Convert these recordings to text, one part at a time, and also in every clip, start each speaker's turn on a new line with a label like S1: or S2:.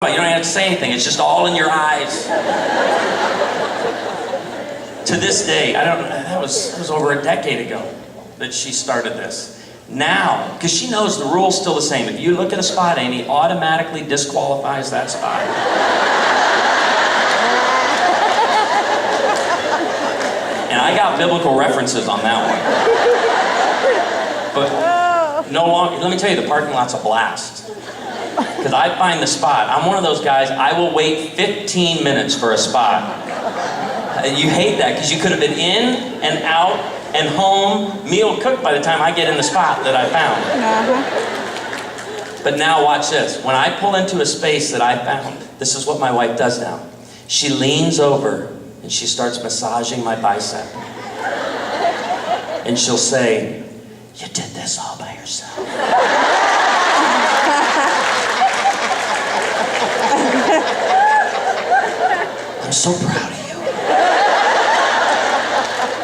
S1: You don't have to say anything. It's just all in your eyes. To this day, that was over a decade ago that she started this. Now, because she knows the rule's still the same. If you look at a spot, Amy, automatically disqualifies that spot. And I got biblical references on that one. But no longer, let me tell you, the parking lot's a blast. Because I find the spot. I'm one of those guys, I will wait 15 minutes for a spot. You hate that because you could have been in and out and home, meal cooked by the time I get in the spot that I found. But now watch this. When I pull into a space that I found, this is what my wife does now. She leans over and she starts massaging my bicep. And she'll say, "You did this all by yourself." I'm so proud of you.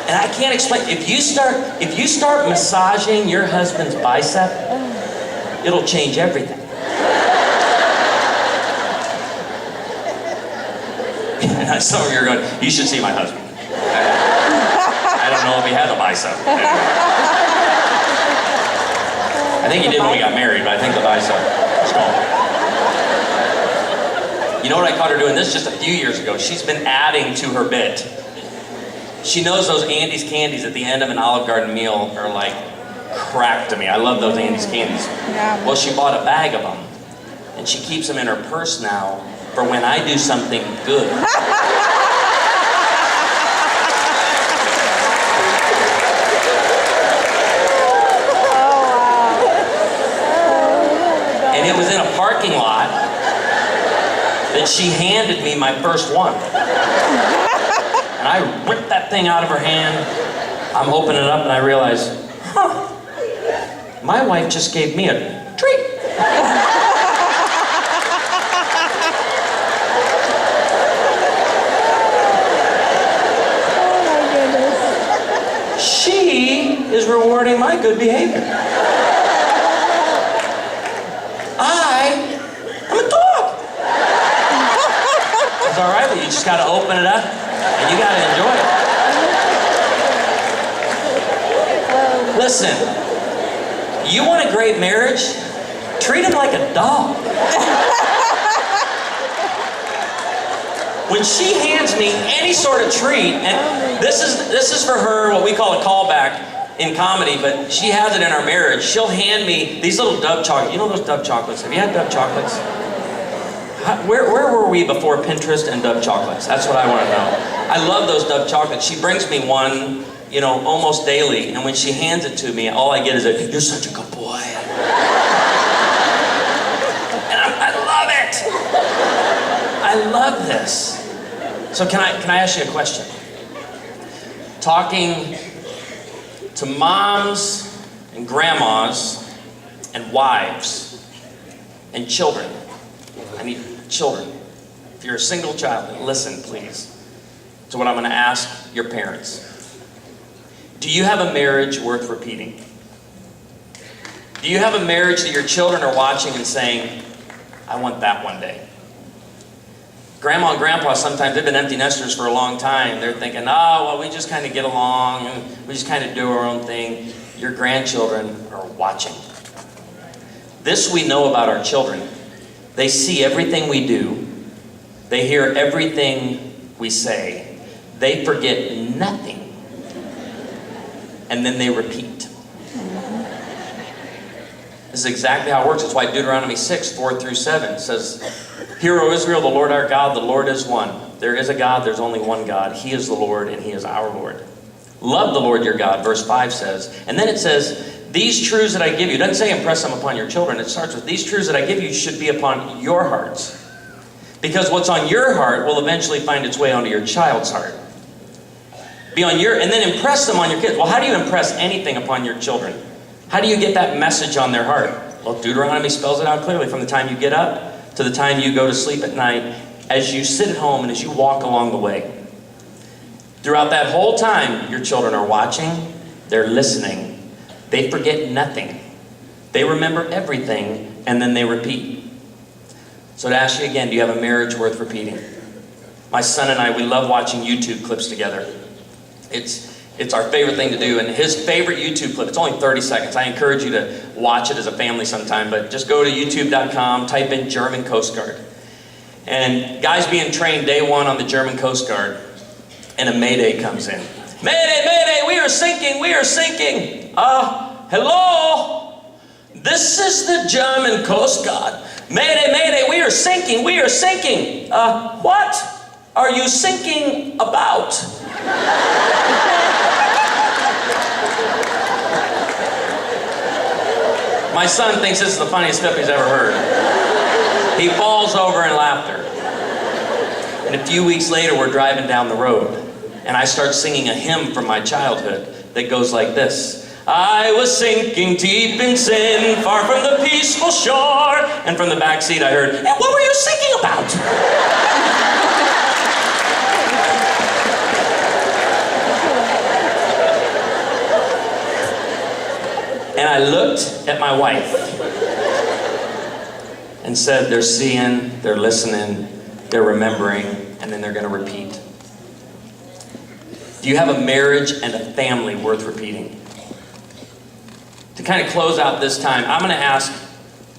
S1: And I can't explain. If you start massaging your husband's bicep, it'll change everything. And some of you are going, "You should see my husband." I don't know if he has a bicep. I think he did when we got married, but I think the bicep is gone. You know what I caught her doing this just a few years ago? She's been adding to her bit. She knows those Andy's candies at the end of an Olive Garden meal are like crack to me. I love those Andy's candies.
S2: Yeah.
S1: Well, she bought a bag of them, and she keeps them in her purse now for when I do something good. And it was in a parking lot that she handed me my first one. And I ripped that thing out of her hand. I'm opening it up and I realize, my wife just gave me a treat. She is rewarding my good behavior. I'm a dog. It's all right, but you just got to open it up and you got to enjoy it. Listen, you want a great marriage? Treat him like a dog. When she hands me any sort of treat, and this is for her what we call a callback in comedy, but she has it in our marriage. She'll hand me these little Dove chocolates. You know those Dove chocolates? Have you had Dove chocolates? Where were we before Pinterest and Dove chocolates? That's what I want to know. I love those Dove chocolates. She brings me one, almost daily, and when she hands it to me, all I get is a, "You're such a good boy." And I love it. I love this. So can I ask you a question? Talking to moms and grandmas and wives and children. I need children. If you're a single child, listen please to what I'm going to ask your parents. Do you have a marriage worth repeating? Do you have a marriage that your children are watching and saying, "I want that one day"? Grandma and grandpa, sometimes they've been empty nesters for a long time. They're thinking, "Oh, well, we just kind of get along and we just kind of do our own thing." Your grandchildren are watching. This we know about our children. They see everything we do. They hear everything we say. They forget nothing. And then they repeat. This is exactly how it works. That's why Deuteronomy 6:4-7 says, "Hear, O Israel, the Lord our God, the Lord is one. There is a God, there's only one God. He is the Lord, and He is our Lord. Love the Lord your God," verse 5 says. And then it says, "These truths that I give you," it doesn't say impress them upon your children. It starts with, "These truths that I give you should be upon your hearts. Because what's on your heart will eventually find its way onto your child's heart." And then impress them on your kids. Well, how do you impress anything upon your children? How do you get that message on their heart? Well, Deuteronomy spells it out clearly from the time you get up to the time you go to sleep at night, as you sit at home and as you walk along the way. Throughout that whole time, your children are watching, they're listening, they forget nothing. They remember everything, and then they repeat. So to ask you again, do you have a marriage worth repeating? My son and I, we love watching YouTube clips together. It's our favorite thing to do, and his favorite YouTube clip, it's only 30 seconds. I encourage you to watch it as a family sometime, but just go to youtube.com, type in German Coast Guard. And guys being trained day one on the German Coast Guard, and a mayday comes in. Mayday, mayday, we are sinking, we are sinking. Hello? This is the German Coast Guard. Mayday, mayday, we are sinking, we are sinking. What are you sinking about? My son thinks this is the funniest clip he's ever heard. He falls over in laughter. And a few weeks later, we're driving down the road, and I start singing a hymn from my childhood that goes like this. I was sinking deep in sin, far from the peaceful shore. And from the back seat I heard, and what were you singing about? And I looked at my wife and said, they're seeing, they're listening, they're remembering, and then they're going to repeat. Do you have a marriage and a family worth repeating? To kind of close out this time, I'm going to ask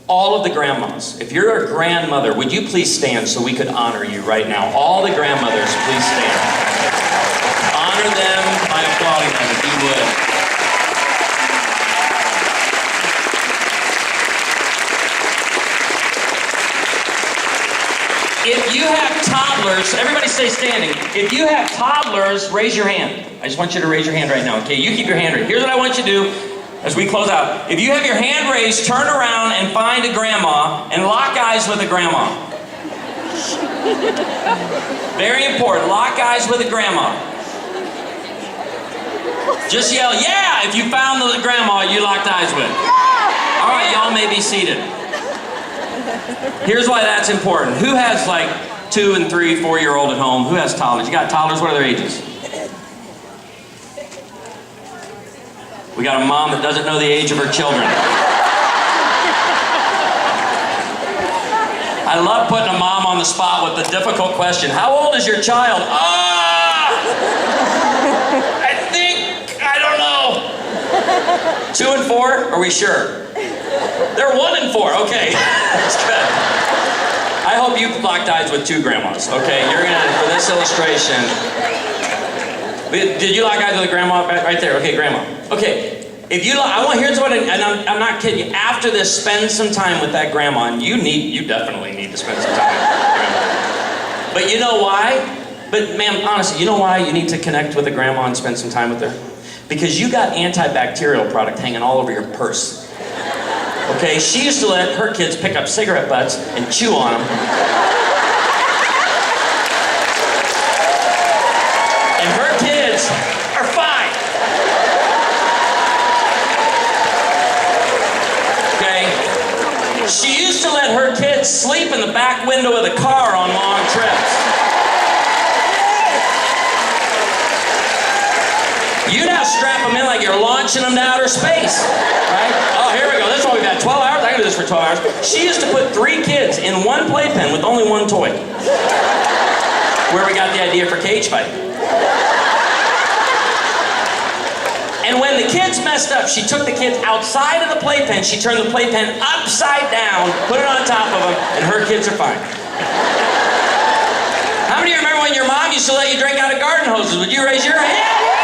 S1: all of the grandmas, if you're a grandmother, would you please stand so we could honor you right now? All the grandmothers, please stand. Honor them by applauding them if you would. If you have toddlers, everybody stay standing. If you have toddlers, raise your hand. I just want you to raise your hand right now, okay? You keep your hand raised. Here's what I want you to do as we close out. If you have your hand raised, turn around and find a grandma and lock eyes with a grandma. Very important, lock eyes with a grandma. Just yell, yeah, if you found the grandma you locked eyes with. All right, y'all may be seated. Here's why that's important. Who has like 2 and 3, 4-year-old at home? Who has toddlers? You got toddlers? What are their ages? We got a mom that doesn't know the age of her children. I love putting a mom on the spot with the difficult question. How old is your child? I don't know. 2 and 4? Are we sure? They're 1 and 4. Okay, that's good. I hope you locked eyes with 2 grandmas. Okay, you're gonna, for this illustration. Did you lock eyes with a grandma right there? Okay, grandma. Okay, if you, here's what, and I'm not kidding you. After this, spend some time with that grandma, and you definitely need to spend some time with that grandma. But you know why? But ma'am, honestly, you know why you need to connect with a grandma and spend some time with her? Because you got antibacterial product hanging all over your purse. Okay, she used to let her kids pick up cigarette butts and chew on them. And her kids are fine. Okay? She used to let her kids sleep in the back window of the car on long trips. You now strap them in like you're launching them to outer space, right? Oh, here we go. This one we've had 12 hours. I can do this for 12 hours. She used to put 3 kids in 1 playpen with only 1 toy. Where we got the idea for cage fighting. And when the kids messed up, she took the kids outside of the playpen. She turned the playpen upside down, put it on top of them, and her kids are fine. How many of you remember when your mom used to let you drink out of garden hoses? Would you raise your hand?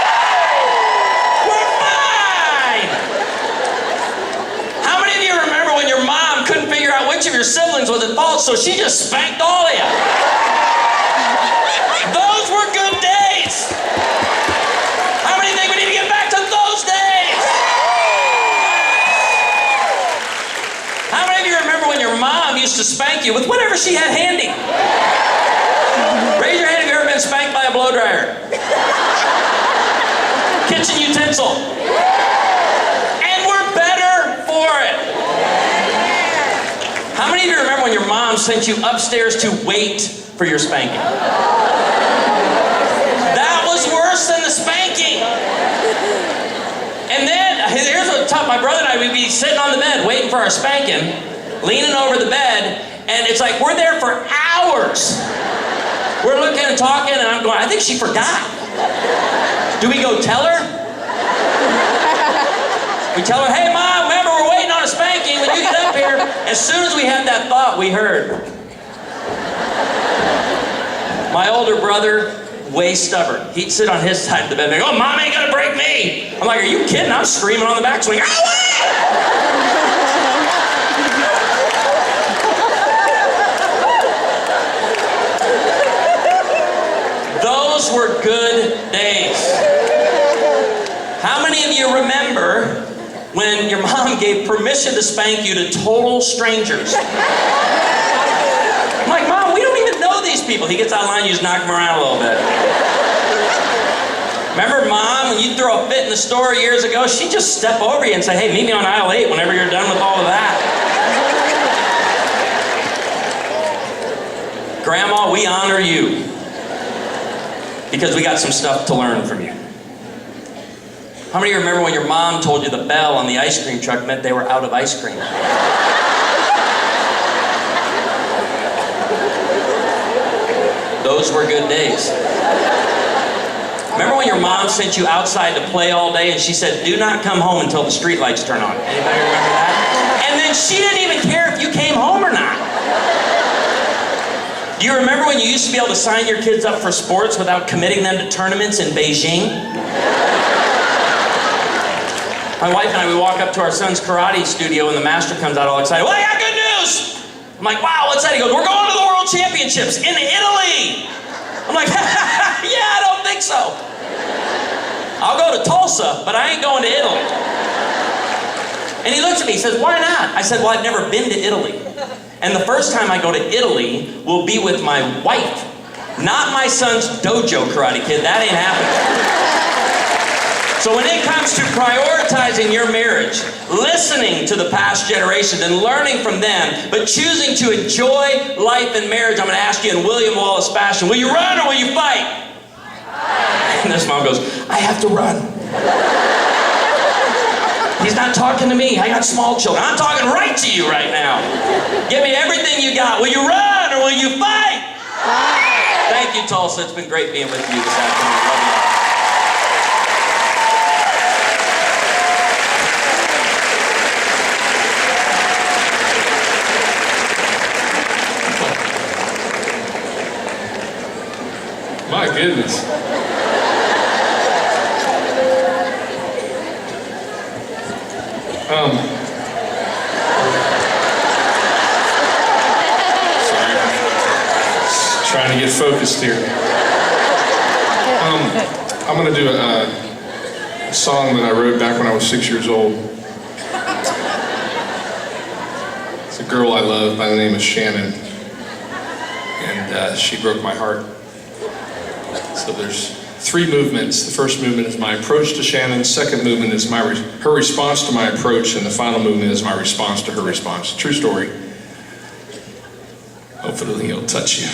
S1: Which of your siblings was at fault, so she just spanked all of you. Those were good days. How many think we need to get back to those days? How many of you remember when your mom used to spank you with whatever she had handy? Raise your hand if you've ever been spanked by a blow dryer. Kitchen utensil. And we're better for it. How many of you remember when your mom sent you upstairs to wait for your spanking? That was worse than the spanking. And then, here's what tough. My brother and I, we'd be sitting on the bed waiting for our spanking, leaning over the bed, And it's like, we're there for hours. We're looking and talking, and I'm going, I think she forgot. Do we go tell her? We tell her, hey, Mom, remember, we're waiting on a spanking when you get up here. As soon as we had that thought, we heard. My older brother, way stubborn. He'd sit on his side of the bed and go, oh, Mom ain't gonna break me. I'm like, are you kidding? I'm screaming on the back swing. Those were good days. How many of you remember when your mom gave permission to spank you to total strangers? I'm like, Mom, we don't even know these people. He gets out of line, you just knock him around a little bit. Remember, Mom, when you throw a fit in the store years ago, she'd just step over you and say, hey, meet me on aisle 8 whenever you're done with all of that. Grandma, we honor you because we got some stuff to learn from you. How many of you remember when your mom told you the bell on the ice cream truck meant they were out of ice cream? Those were good days. Remember when your mom sent you outside to play all day and she said, do not come home until the street lights turn on? Anybody remember that? And then she didn't even care if you came home or not. Do you remember when you used to be able to sign your kids up for sports without committing them to tournaments in Beijing? My wife and I, we walk up to our son's karate studio and the master comes out all excited. Well, I got good news! I'm like, wow, what's that? He goes, we're going to the World Championships in Italy! I'm like, yeah, I don't think so. I'll go to Tulsa, but I ain't going to Italy. And he looks at me, he says, why not? I said, well, I've never been to Italy. And the first time I go to Italy will be with my wife, not my son's dojo karate kid. That ain't happening. So when it comes to prioritizing your marriage, listening to the past generations and learning from them, but choosing to enjoy life and marriage, I'm going to ask you in William Wallace fashion, will you run or will you fight? And this mom goes, I have to run. He's not talking to me. I got small children. I'm talking right to you right now. Give me everything you got. Will you run or will you fight? Thank you, Tulsa. It's been great being with you this afternoon. Love you.
S2: My goodness. Sorry. Just trying to get focused here. I'm going to do a song that I wrote back when I was 6 years old. It's a girl I love by the name of Shannon. And she broke my heart. So there's 3 movements. The first movement is my approach to Shannon. Second movement is her response to my approach. And the final movement is my response to her response. True story. Hopefully it'll touch you.